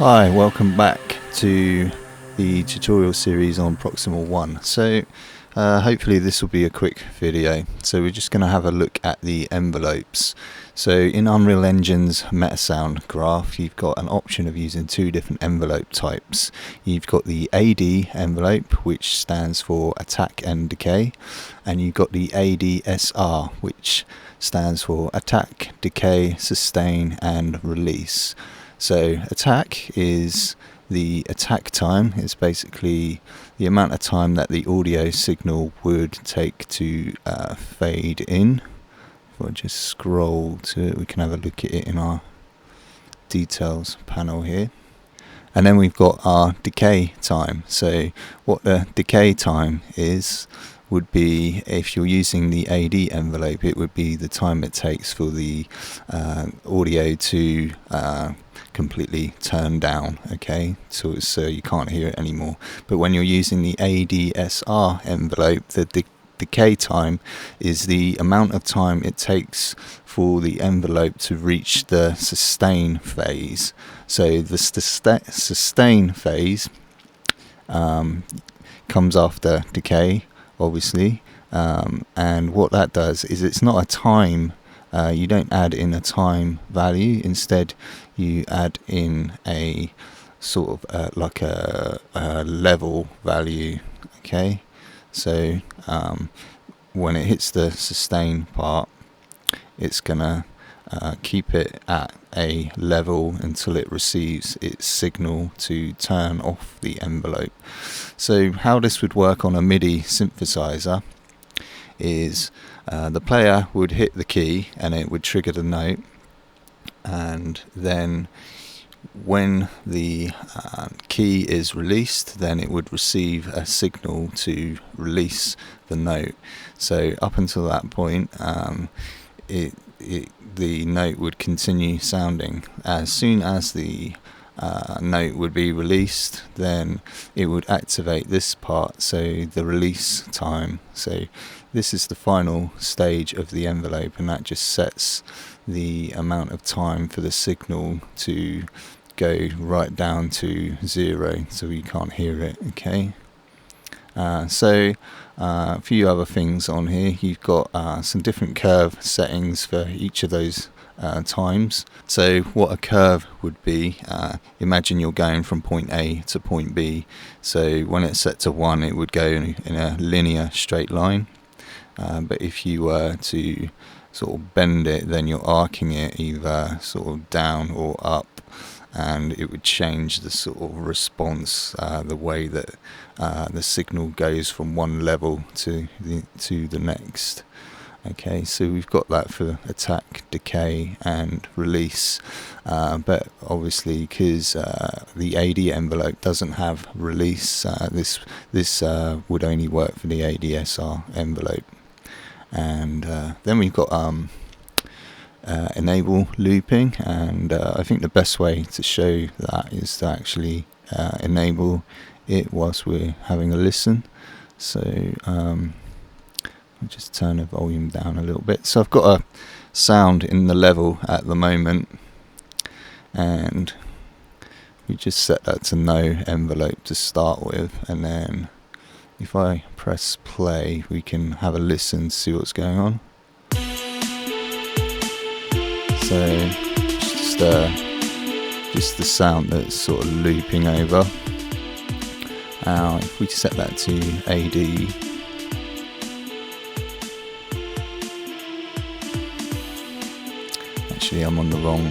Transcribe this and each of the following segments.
Hi, welcome back to the tutorial series on Proximal One. So hopefully this will be a quick video. So we're just going to have a look at the envelopes. So in Unreal Engine's MetaSound graph, you've got an option of using two different envelope types. You've got the AD envelope, which stands for attack and decay, and you've got the ADSR, which stands for attack, decay, sustain and release. So attack is the attack time. It's basically the amount of time that the audio signal would take to fade in. If I just scroll to it, we can have a look at it in our details panel here. And then we've got our decay time. So what the decay time is would be, if you're using the AD envelope, it would be the time it takes for the audio to completely turn down, okay, so you can't hear it anymore. But when you're using the ADSR envelope, the decay time is the amount of time it takes for the envelope to reach the sustain phase. So the sustain phase comes after decay, obviously, and what that does is it's not a time. You don't add in a time value. Instead, you add in a sort of like a level value. Okay, so when it hits the sustain part, it's gonna keep it at a level until it receives its signal to turn off the envelope. So how this would work on a MIDI synthesizer is the player would hit the key and it would trigger the note, and then when the key is released, then it would receive a signal to release the note. So up until that point, the note would continue sounding. As soon as the note would be released, then it would activate this part, so the release time. So this is the final stage of the envelope, and that just sets the amount of time for the signal to go right down to 0, so you can't hear it. Okay, so a few other things on here. You've got some different curve settings for each of those times. So what a curve would be, imagine you're going from point A to point B. So when it's set to 1, it would go in a linear straight line, but if you were to sort of bend it, then you're arcing it either sort of down or up, and it would change the sort of response, the way that the signal goes from one level to the next. Okay, so we've got that for attack, decay and release, but obviously because the AD envelope doesn't have release, this would only work for the ADSR envelope. And then we've got enable looping, and I think the best way to show that is to actually enable it whilst we're having a listen. So I'll just turn the volume down a little bit. So I've got a sound in the level at the moment, and we just set that to no envelope to start with, and then if I press play, we can have a listen to see what's going on. So just the sound that's sort of looping over. Now if we set that to AD, actually I'm on the wrong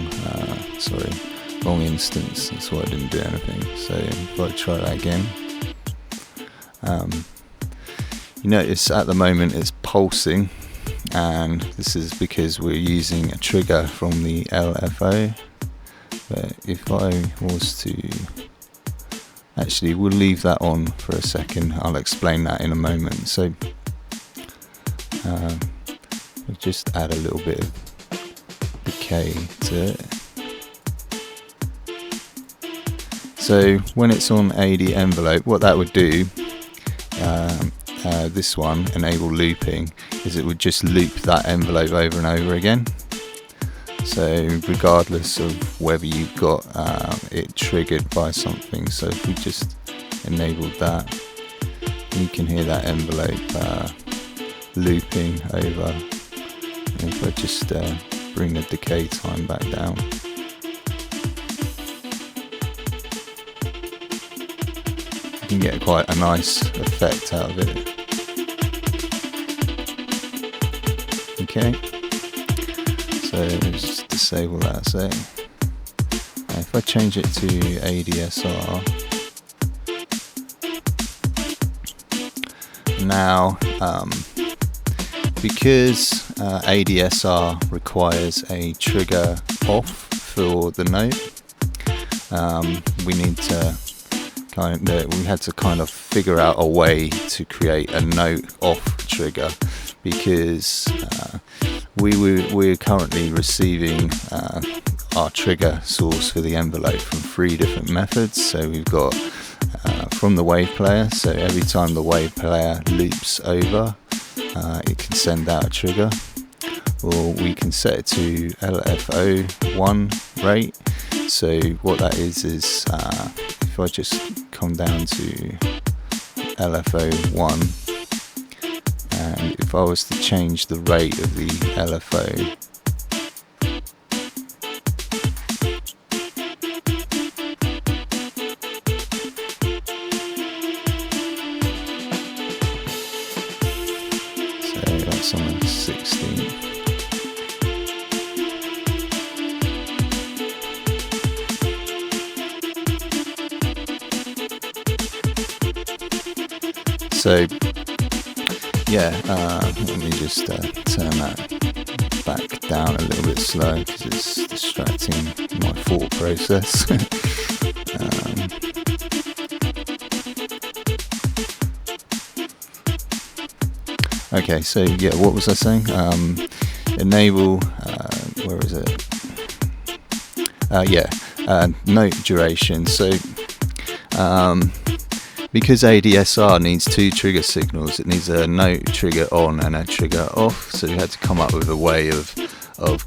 instance, that's why I didn't do anything. So if I try that again, you notice at the moment it's pulsing, and this is because we're using a trigger from the LFO. But if I was to, actually we'll leave that on for a second, I'll explain that in a moment. So we'll just add a little bit of decay to it. So when it's on AD envelope, what that would do, this one, enable looping, is it would just loop that envelope over and over again. So regardless of whether you've got it triggered by something, so if we just enabled that, you can hear that envelope looping over. And if I just bring the decay time back down, you can get quite a nice effect out of it. Okay, so let's just disable that. So if I change it to ADSR, now because ADSR requires a trigger off for the note, we had to kind of figure out a way to create a note off trigger, because we're currently receiving our trigger source for the envelope from 3 different methods. So we've got from the wave player, so every time the wave player loops over, it can send out a trigger, or we can set it to LFO1 rate. So what that is if I just come down to LFO1, and if I was to change the rate of the LFO, so that's on a 16. So yeah, let me just turn that back down a little bit slow because it's distracting my thought process. Okay, so yeah, what was I saying? Enable, where is it? Note duration. So because ADSR needs 2 trigger signals, it needs a note trigger on and a trigger off. So we had to come up with a way of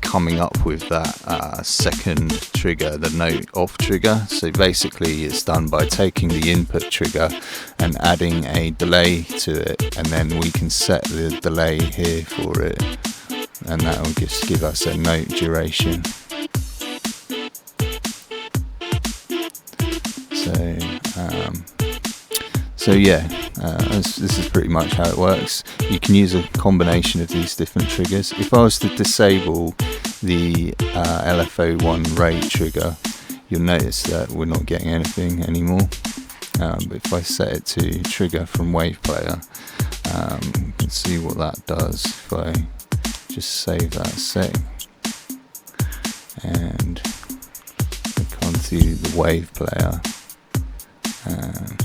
coming up with that second trigger, the note off trigger. So basically it's done by taking the input trigger and adding a delay to it, and then we can set the delay here for it, and that will just give us a note duration. So yeah, this is pretty much how it works. You can use a combination of these different triggers. If I was to disable the LFO1 rate trigger, you'll notice that we're not getting anything anymore. But if I set it to trigger from wave player, you can see what that does. If I just save that sec and click onto the wave player, and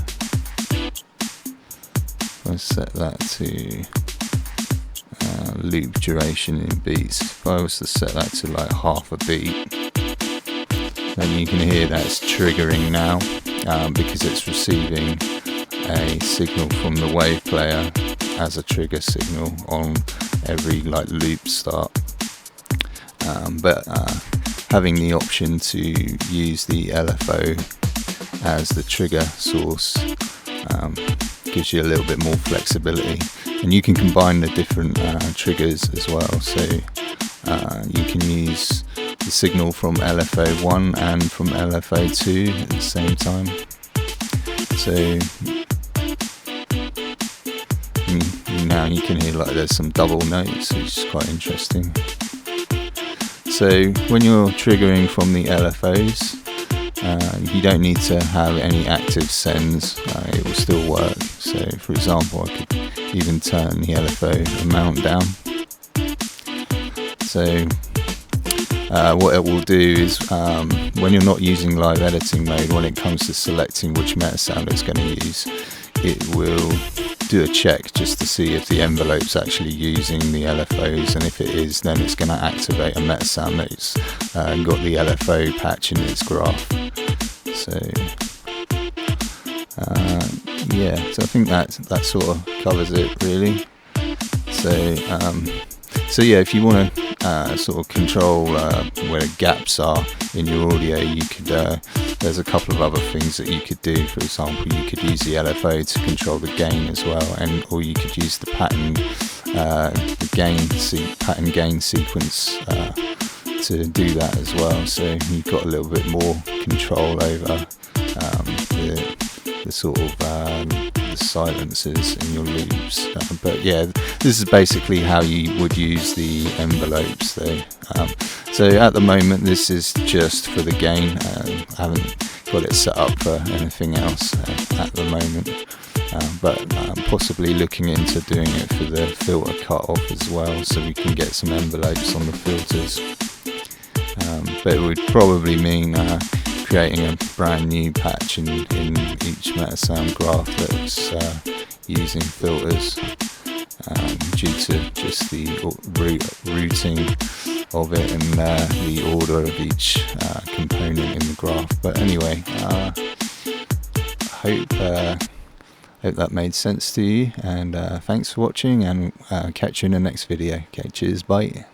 I set that to loop duration in beats. If I was to set that to like half a beat, then you can hear that it's triggering now, because it's receiving a signal from the wave player as a trigger signal on every like loop start. But having the option to use the LFO as the trigger source gives you a little bit more flexibility, and you can combine the different triggers as well. So you can use the signal from LFO1 and from LFO2 at the same time. So now you can hear like there's some double notes, which is quite interesting. So when you're triggering from the LFOs, you don't need to have any active sends, it will still work. So for example, I could even turn the LFO amount down. So what it will do is, when you're not using live editing mode, when it comes to selecting which meta sound it's going to use, it will do a check just to see if the envelope's actually using the LFOs, and if it is, then it's going to activate a meta sound that's got the LFO patch in its graph. So so I think that sort of covers it really. So yeah, if you want to sort of control where gaps are in your audio, you could there's a couple of other things that you could do. For example, you could use the LFO to control the gain as well, or you could use the pattern gain sequence to do that as well. So you've got a little bit more control over the sort of the silences in your loops. But yeah, this is basically how you would use the envelopes though. So at the moment this is just for the gain. I haven't got it set up for anything else at the moment, but I'm possibly looking into doing it for the filter cutoff as well, so we can get some envelopes on the filters. But it would probably mean creating a brand new patch in each MetaSound graph that's using filters, due to just the routing of it and the order of each component in the graph. But anyway, hope that made sense to you, and thanks for watching, and catch you in the next video. Okay, cheers, bye.